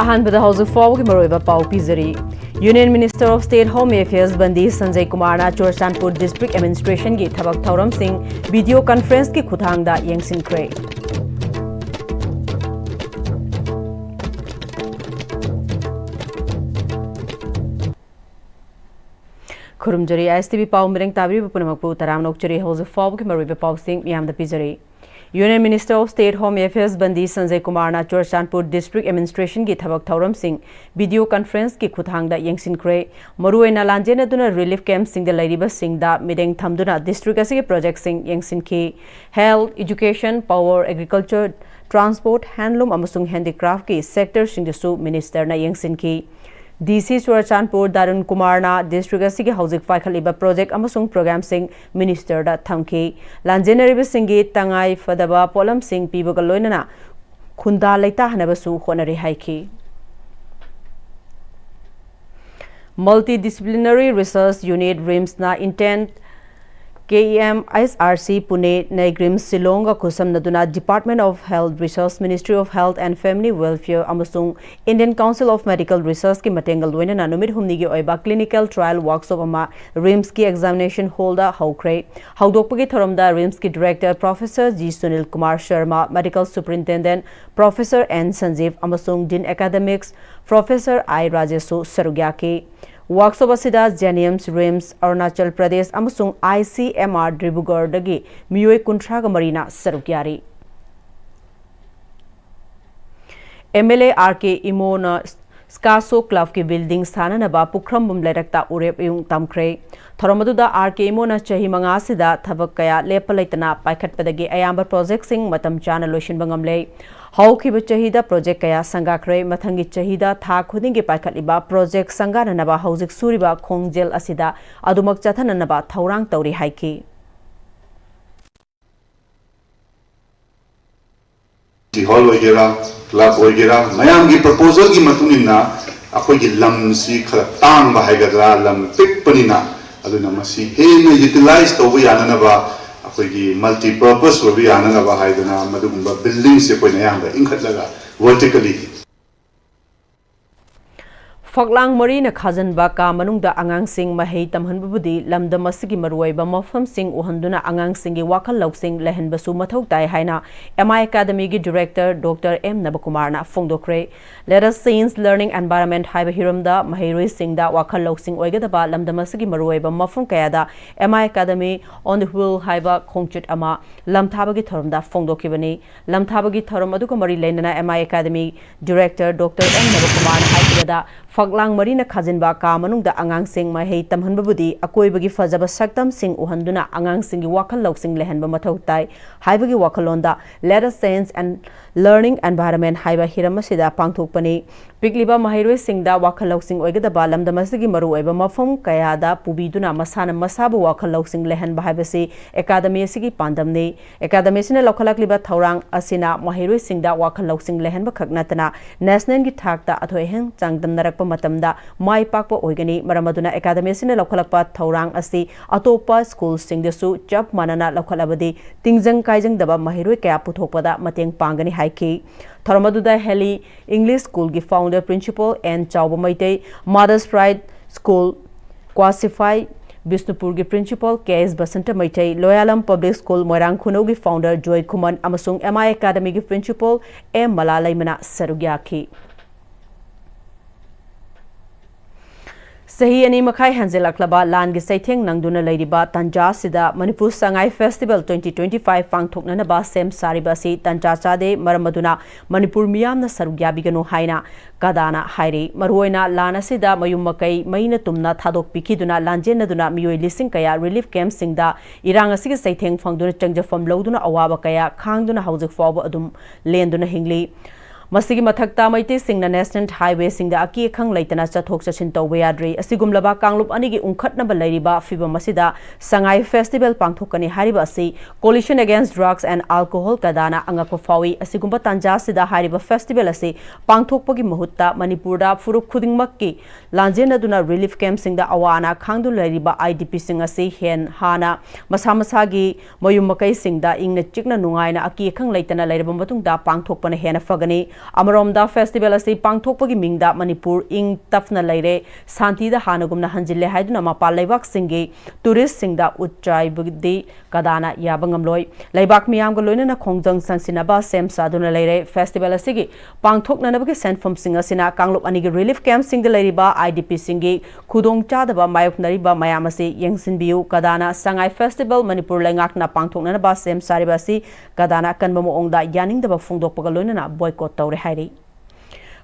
अहानबदा हौजु फाउगी मरोइबा पाउ पिजरी union minister of state home affairs Bandi Sanjay Kumar Churachandpur district administration की थबक थौरम सिंह वीडियो कॉन्फ्रेंस की खुथांगदा येंसिनख्रे खुरुमजरी ISTV पाउ मिरंग ताबरी पुनमकपु तराम नोकचरी हौजु फाउगी मरोइबा पाउ सिंह मियामदा पिजरी union minister of state home affairs Bandi Sanjay Kumar Churachandpur district administration की थबक थौरम सिंह वीडियो कॉन्फ्रेंस की खुथांगदा येंसिनख्रे मरुओइना लांजेनदुना रिलीफ कैंप सिंगदा लैरिबा सिंगदा मिरेंग थमदुना डिस्ट्रिक्ट असि प्रोजेक्ट सिंग येंसिनखी health education power agriculture transport handloom अमसुंग हैंडीक्राफ्ट की सेक्टर सिंगदसु मिनिस्टरना येंसिनखी DC चुरचानपुर दारुण कुमार डिस्ट्रिक्ट असि हौजिक पाइखलिबा प्रोजेक्ट अमसुंग प्रोग्राम सिंग मिनिस्टर दा थमखी लांजेनरिबा सिंगी तंगाई फदबा पोलम सिंग पीबगा लोइनना खुंदा लेता हनबसु honorary हाइखी multidisciplinary research unit RIMS ना intent KEM SRC Pune Negrim Silong Kusamnaduna Department of Health Research Ministry of Health and Family Welfare Amasung Indian Council of Medical Research ki matengal loina nanumit humni gi oiba clinical trial workshop ama RIMS ki examination holder haukre haudokpagi thoramda RIMS ki director Professor G Sunil Kumar Sharma Medical Superintendent Professor N Sanjeev Amasung Dean Academics Professor I Rajesu Sarugyaki workshop असिदा JNIMS RIMS Arunachal Pradesh अमसुंग ICMR Dibrugarh दगी मियोय कुंथ्राग मरीना सरुक्यारी MLA RK Imona स्कासो club की building स्थाननबा पुखरमबम लेरक्ता उरेप युंग तमख्रे थरमदुदा RK इमोना चही मंगा सिदा थबक कया लेपलैतना पाइखटपदगी अयाम्बर प्रोजेक्ट सिंग मतम चाना लोइसिनबा ngamle हौखिब चहीदा प्रोजेक्ट कया संगाख्रे मथंगी चहीदा था खुदिंगी पाइखटलिबा प्रोजेक्ट संगाननबा हौजिक सुरिबा खोंगजेल असिदा अदुमक चथननबा थौरांग तौरी हाइकी हॉल वगैरह क्लब वगैरह मयाम की प्रपोजल की मतुनिना अखोगी लम सी खर तांग बाहायगदरा लम पिकपनिना अदुना मसी हेन यूटिलाइज तौबा याननबा अखोगी मल्टीपर्पस वबि याननबा हायदना मदुगुंबा बिल्डिंग से कोइना यामदा इंखटलगा वर्टिकली फगलांग मरीना खाजनबा का मनुंगदा आंगांग सिंग महै तमहनबबुदी लमदम असगी मरुवैबा मफम सिंग उहंदुना आंगांग सिंगी वाखल लौसिंग लहनबसु मथौ ताई हाइना MI Academy की डायरेक्टर डॉक्टर M नबकुमारना फोंदोखरे let us science learning environment हाइबा हिरमदा महैरोय सिंगदा वाखल लौसिंग ओइगदबा लमदम असगी मरुवैबा मफम कयादा MI Academy on the wheel हाइबा खोंगचुट अमा लमथाबगी थरमदा फोंदोखिबनी लमथाबगी थरम अदुका मरी लेनना MI Academy director doctor M नबकुमारना हाइबदा फगलांग मरीना खाजिनबा का मनुंगदा आंगांग सिंग महै तमहनबबुदी अकोइबगी फजबा सक्तम सिंग उहंदुना आंगांग सिंगी वाखल लौसिंग लेहनबा मथौ ताई हाइबगी वाखलोंदा let us science and learning environment हाइबा हिरमसिदा पांगथोकपनी पिकलिबा महैरोय सिंगदा वाखल लौसिंग ओइगदबा लमदमसगी मरुओइबा मफम कयादा पुबीदुना मसाना मसाबु वाखल लौसिंग लेहनबा हाइबसी एकाडेमी सिगी पांदमने एकाडेमी सिना लौखलकलिबा थौरांग असिना महैरोय सिंगदा वाखल लौसिंग लेहनबा खगनतना नेशनल की थाकता अथोहें चांगदमनरक मतमदा माई पाकपा ओइगनी मरमदुना एकाडेमी सिना लौखलकपा थौरांग असि अतोपा स्कूल सिंगदसु चप मानना लौखलबदी तिंगजंग काइजंग दबा महैरोय कया पुथोकपदा मतेंग पांगनी हाइकी थरमदुदा हेली इंग्लिश स्कूल की founder principal N Chaoba Meitei mother's pride school क्वासिफाई Bishnupur की प्रिंसिपल KS बसंत मैतै लोयालम पब्लिक स्कूल मोइरांग खुनौ की फाउंडर जॉय खुमन अमसुंग MI Academy की प्रिंसिपल M मलालैमना सरुग्याखी सही अनि मखाई हंजेलक्लबा लान की सैथेंग नंगदुना लैरिबा तंजा सिदा मणिपुर संगाई फेस्टिवल 2025 पांगथोकननबा सेम सारिबासी तंजा चादे मरमदुना मणिपुर मियामना सरुग्याबिगनो हाइना कदाना हाइरी मरुओइना लान असिदा मयुम मकई मईना तुमना थादोक पिखिदुना लांजेनदुना मियोय लिसिंग कया रिलीफ कैंप सिंगदा इरांग असिगे सैथेंग फंगदुना चंगजफम लौदुना अवाबा कया खांगदुना हौजिक फावबा अदुम लेंदुना हिंगली Masigi mathakta maite singna national highway singda aki khang laitana chathok chachin tawba yadri asigumlaba kanglup anigi unkhatna ba lairiba fiba masida sangai festival pangthokani hariba asi coalition against drugs and alcohol kadana angakwa fawi asigumba tanja sida hariba festival asi pangthokpagi mahutta manipurda furup khudingmakki lanjena duna relief camp singda awana khangdu lairiba idp sing asi hen hana masamasagi mayum makai singda ingna chikna nungaina aki khang laitana lairiba matungda pangthokpana hena fagani Amaromda festival asi pangthokpagi mingda Manipur ing tafna laire santida hanagumna hanjille haiduna mapal laibak singi tourist singda utchai bugdi kadana yabangamloi laibak miyam ga loinana khongjang sangsinaba sem saduna laire festival asigi pangthokna nabagi senfom singa sina kanglup anigi relief camp singda lairiba idp singi khudong chadaba mayok nariba mayam asi yengsinbiu kadana sangai festival Manipur lengakna pangthokna naba sem sariba asi kadana kanbamo ongda yaningdaba fungdokpaga loinana boycott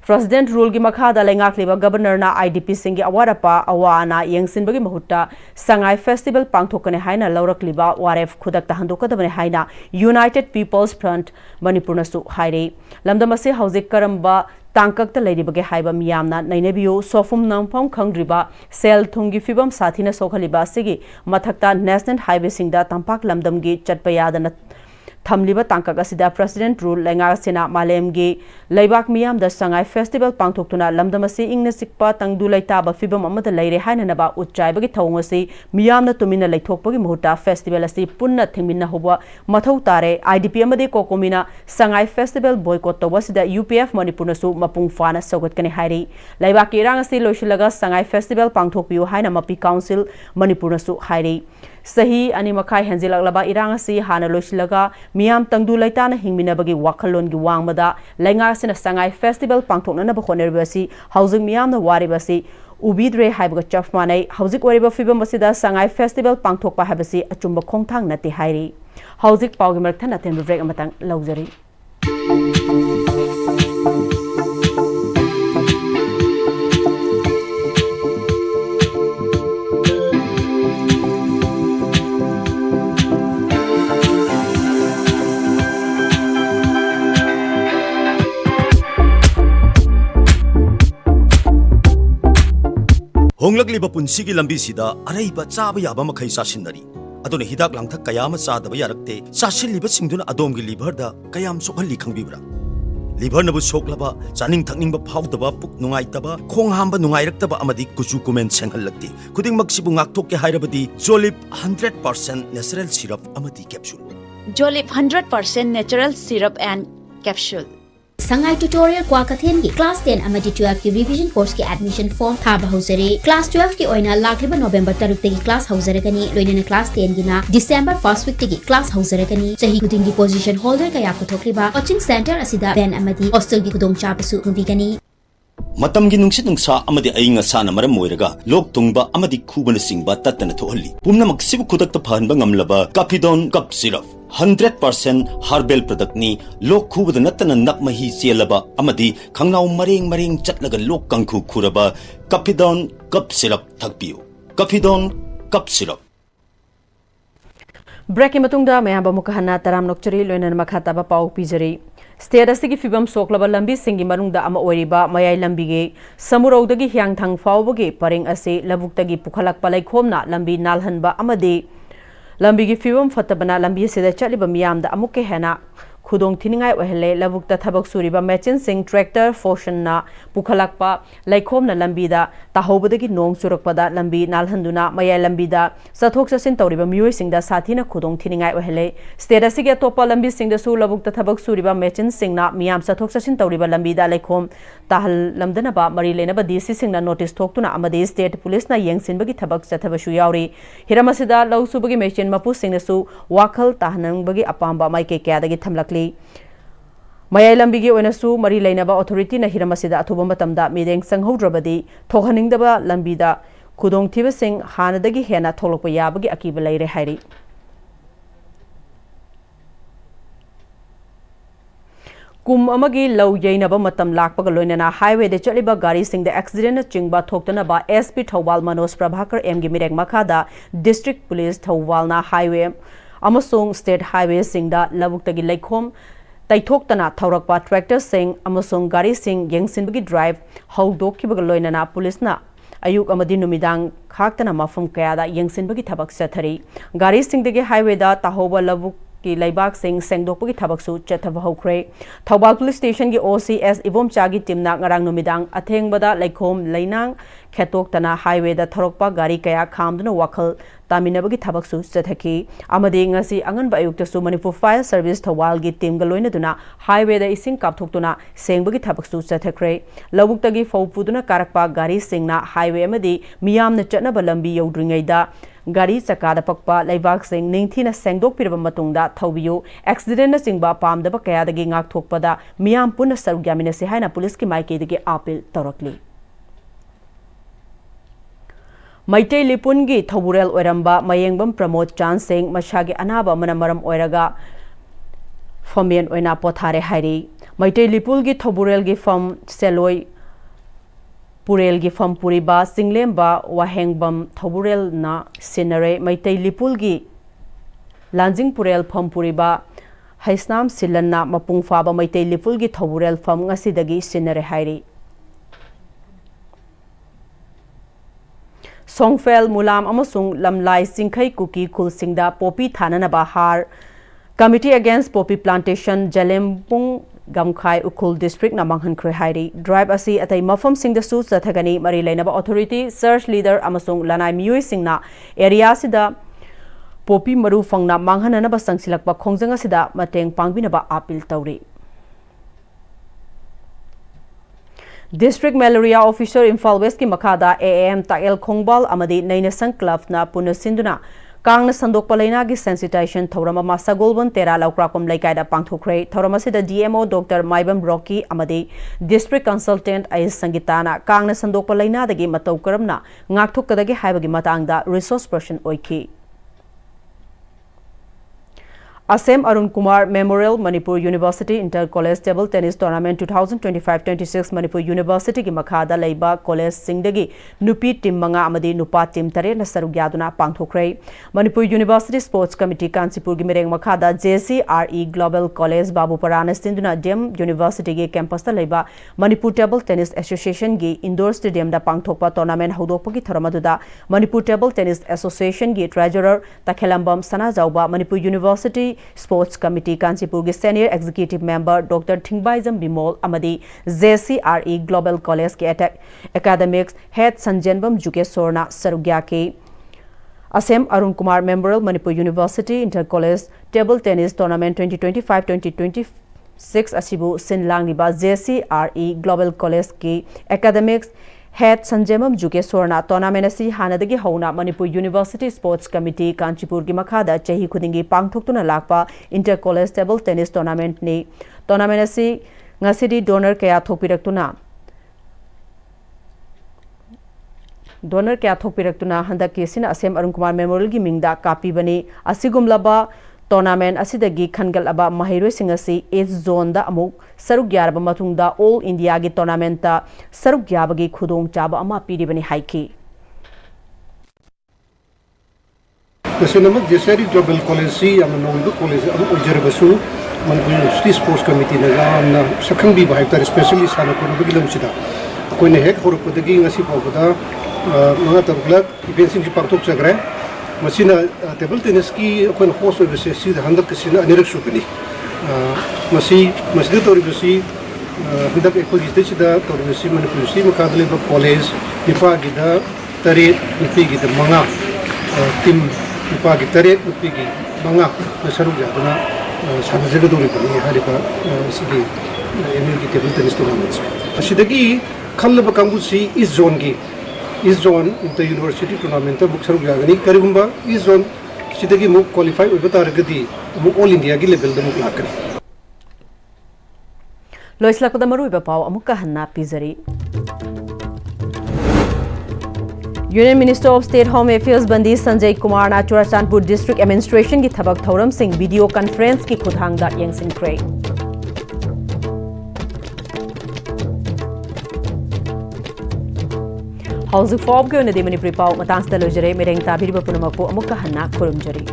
President rule gi makhada lengak liba governor na IDP singi awarapa awana yengsin bagi mahutta sangai festival pangthokane haina laurak liba waref khudak ta handokadabane haina United People's Front Manipur na su haire lamdamase hauzik karamba tangkak ta leiri bage haiba miyamna nainebio sofum nangpam khangriba sel thungi fibam sathina sokhaliba sigi mathakta national highway singda tampak lamdam gi chatpayadana Thamliba tangkak asida President rule lenga sena malemgi laibak miyam da sangai festival pangthoktuna lamdamasi ingna sikpa tangdu laita ba fibam amada leire haina naba utchai bagi thawngasi miyamna tumina leithokpagi muhuta festival asi punna thingminna hoba mathau tare IDP amade kokomina sangai festival boycott tawa sida UPF Manipur nasu mapung fana sogat kani hairi laibak irang asi loishilaga sangai festival pangthokpiu haina mapi council Manipur nasu hairi Sahi ani makai hanjilak laba irang asi hana loishilaga miyam tangdu laitana hingminabagi wakhalon gi wangmada lenga sina sangai festival pangthokna na bkhonebasi housing miyam na waribasi ubidre haibaga chafmanai housing wariba fibam basida sangai festival pangthokpa habasi achumba khongthang nati hairi housing pawgi marthana ten break amatang laujari Honglakliba punsigi lambisida araiba chaba yaba makhai sasinari aduna hidak langthak kayama chadaba yarakte sasilliba singduna adomgi liver da kayam sokhalli khangbibra liver nabu soklaba chaning thakningba phawdaba puk nungaitaba khong hamba nungairaktaba amadi kuchu kumen senghallakti khudingmak sibu ngakthok ke hairabadi Jolip 100% natural syrup amadi capsule Jolip 100% natural syrup and capsule Sangai tutorial kwa kathen gi class 10 amadi 12 ki revision course ki admission form thaba hosere class 12 ki oina lakliba November 3 tagi class hosere kani loinena class 10 gi na December 1st week tagi class hosere kani sahi kuding gi position holder kaya puthokliba coaching center asida ben amadi hostel gi kudong chapasu ngbi Matam gi nungsit nungsa amadi ainga sana maram moiraga lok tungba amadi khubana singba tatana thohalli pumna maksibu khudak ta phanba ngamlaba Capidon cup syrup 100% herbal product ni lok khubada natana nakmahi chelaba amadi khangnau mareng chatlaga lok kangkhu khuraba Capidon cup syrup thakpiu Capidon cup syrup Breaking matungda mayamba mukahana taram nokchari loinan makhata ba pau pijari State asigi fibam soklaba lambi singi marungda ama oiriba mayai lambige samuraudagi hyang thang fawbagi paring ase labuktagi pukhalak palai khomna lambi nalhanba amadi lambigi fibam fatabana lambi sida chaliba miyamda amuke hena khudong thiningai ohele labukta thabak suriba machine sing tractor fortune na pukhalakpa laikhomna lambida tahobadagi nong surakpada lambi nalhanduna maya lambida sathok sasin tawriba miyoi singda sathina khudong thiningai ohele state asigi topa lambi singda su labukta thabak suriba machine singna miyam sathok sasin tawriba lambida laikhom tahal lamdana ba mari lena ba dc singna notice thoktuna amade state police na yengsinbagi thabak chathabashu yauri hiramasida lausubagi machine mapu singna su wakhal tahnang bagi apamba mai ke kyadagi thamlakli Mayai lambigi oinasu mari lainaba authority na hiramasida athuba matamda mideng sanghaudrabadi thokhaningdaba lambida khudong thiba sing hanadagi hena tholokpa yabagi akiba leire hairi kum amagi low yainaba matam lakpaga loinana highway de chaliba gari sing the accident chingba thoktana ba SP Thawal Manos Prabhakar M gi mirek makhada district police Thawal na highway amasung state highway singda labuktagi laikhom तैथोक्तना थौरक्पा ट्रैक्टरसिंग अमसुंग गारीसिंग येंगसिनबगी drive हौदोक्खिबगा लोइनना पुलिसना अयुक अमदी नुमिदांग खाक्तना मफम कयादा येंगसिनबगी थबक चथरी गारीसिंगदगी हाईवेदा ताहोबा लबुक की लैबाक सिंह सेंगदोकपगी थबकसु चथब हौख्रे थौबाल पुलिस स्टेशन की OCS इवोमचागी टीमना ngarang नुमिदांग अथेंगबदा लैखोम लैनांग खेतोक्तना हाईवेदा थरोक्पा गारी कया खामदुना वखल तामिनबगी थबकसु चथकी अमदी ngasi अंगनबा अयुक्तसु मणिपुर फायर सर्विस थौबाल की टीम गलोइनदुना हाईवेदा इसिंग कापथोक्तुना सेंगबगी थबकसु चथख्रे लबुक्तगी फौपुदुना कारकपा गारी सिंगना हाईवे अमदी मियामना चटनबा लंबी यौद्रिङैदा गाड़ी चक्कादा पक्पा लैबाक सिंह निंगथीना सेंगदोकपिरबा मतुंगदा थौबियु एक्सीडेंट न चिंगबा पामदबा कयादगी ngaktokpada मियाम पुनः सरुग्यामिनसे हाइना पुलिस की माइकेदगी अपील तौरकली मैतै लिपुनगी थौबुरेल ओरंबा मयेंगबम प्रमोद चांद सिंह मशागी अनाबा मनमरम ओरगा फमेन ओइना पोथारे हाइरी मैतै लिपुलगी थौबुरेलगी फम सेलोय पुरेलगी फम पुरीबा सिंगलेम्बा वाहेंगबम थौबुरेलना सिनरे मैतै लिपुलगी लांजिंग पुरेल फम पुरीबा हैस्नाम सिलन्ना मपुंग फाबा मैतै लिपुलगी थौबुरेल फम ngasiदगी सिनरे हाइरी सोंगफेल मुलाम अमसुंग लमलाई सिंखै कुकी खुलसिंगदा पोपी थाननबा हार कमिटी अगेंस्ट पोपी प्लांटेशन जलेमपुंग गमखाई उखुल डिस्ट्रिक्ट ना मांगहनख्रे हाइरी ड्राइव असी अतै मफम सिंगदसु चथगनी मरी लेनबा अथॉरिटी सर्च लीडर अमसुंग लनाई मियोय सिंगना एरिया सिदा पोपी मरु फंगना मांगहननबा संगसिलकपा खोंजंग असिदा मतेंग पांगबिनबा अपील तौरी district malaria officer Imphal West की मखादा AAM ताएल खोंगबाल अमदी नैनसंग क्लबना पुनसिंदुना कांगना संदोकपा लैनागी सेंसिटाइजेशन थौरम अमा सगोलबन तेरा लौक्राकोम लैकायदा पांगथोख्रे थौरम असिदा DMO डॉक्टर माइबम रॉकी अमदी डिस्ट्रिक्ट कंसल्टेंट आई संगीताना कांगना संदोकपा लैनादगी मतौ करमना ngakthokkadagi हाइबगी मतांगदा रिसोर्स पर्सन ओइखी Asem Arun Kumar Memorial Manipur University Inter College Table Tennis Tournament 2025-26 Manipur University की मखादा लैबा कॉलेज सिंगदगी नुपी टीम मंगा अमदी नुपा टीम तरे न सरुग्यादुना पांगथोख्रे Manipur university sports committee Kanchipur की मिरेंग मखादा JCRE ग्लोबल कॉलेज बाबूपराना सिंधुना डेम यूनिवर्सिटी के कैंपस लैबा मणिपुर टेबल टेनिस एसोसिएशन की इंडोर स्टेडियम दा पांगथोकपा टूर्नामेंट हौदोकपगी थरमदुदा मणिपुर टेबल टेनिस एसोसिएशन की treasurer Takhellambam Sanajaoba Manipur university sports committee Kanchipur के senior executive member doctor Thingbaijam Bimol अमदी JCRE ग्लोबल कॉलेज के एकेडमिक्स हेड संजनबम जुकेश्वरना सरुग्या के Asem Arun Kumar memorial Manipur university inter college table tennis tournament 2025-2026 असिबु सिनलांगनिबा JCRE ग्लोबल कॉलेज के एकेडमिक्स हेड संजयमम जुकेश्वरना टूर्नामेंट असी हानदगी हौना Manipur university sports committee Kanchipur की मखादा चही खुदिंगी पांगथोक्तुना लाकपा inter college table tennis tournament ने टूर्नामेंट असी ngasidi donor kaya thokpiraktuna handak kesina asem arun kumar memorial gi mingda kapi bani asigumlaba tournament असिदगी खनगलबा महिरोय सिंगसी एज जोन दा अमुक सरुक यारबा मतुंगदा ऑल इंडिया गी टूर्नामेंट ता सरुक याबगी खुदोंग चाबा अमा पीरिबनी हाइकी कसिनमक जेसरी ग्लोबल कॉलेज सी अमनोंदु कॉलेज अम ओजरबसु मनपुर यूनिवर्सिटी स्पोर्ट्स कमिटी ना यामना सखंबी बाइतर स्पेशली साना कोनबगी लमसिदा कोइने हेक होरपदगी ngasi पावबदा मंगा तबलक इवेंट्स की पार्टोक जगरे मसीना टेबल टेनिस की कोन होस्ट ओबसे सी हंदक कसिना अनिरक सुबनी मसी मस्जिद तोरिबसी हंदक एकोगी तेचिदा तोरिबसी मनपुर सी मकादले कॉलेज निपा गिदा तरे निपी गिदा मंगा टीम निपा गी तरे निपी गी मंगा सरुक जादना सानजगदोरिबनी हारिबा सिगी एमएल की टेबल टेनिस टूर्नामेंट असिदगी खल्लब कांगुसी इस जोन की इस zone inter university tournament book सरुक जागनी करिगुंबा इस जोन सिदगी मुक क्वालिफाई ओइबा तारगदी मुक ऑल इंडिया की लेवल द मुक लाकनी लोइसलाकदा मरुइबा पाव अमुका हन्ना पिजरी union minister of state home affairs Bandi Sanjay Kumar ना चुराचांदपुर डिस्ट्रिक्ट एडमिनिस्ट्रेशन की थबक थौरम सिंह वीडियो कॉन्फ्रेंस की खुदांगदा यंगसिंख्रे हौजिक फॉब के मणिपुरी पाव मतांसदा लोजरे मेरेंग ताबिरिबा पुनमकु अमुका हन्ना खुरुमजरी।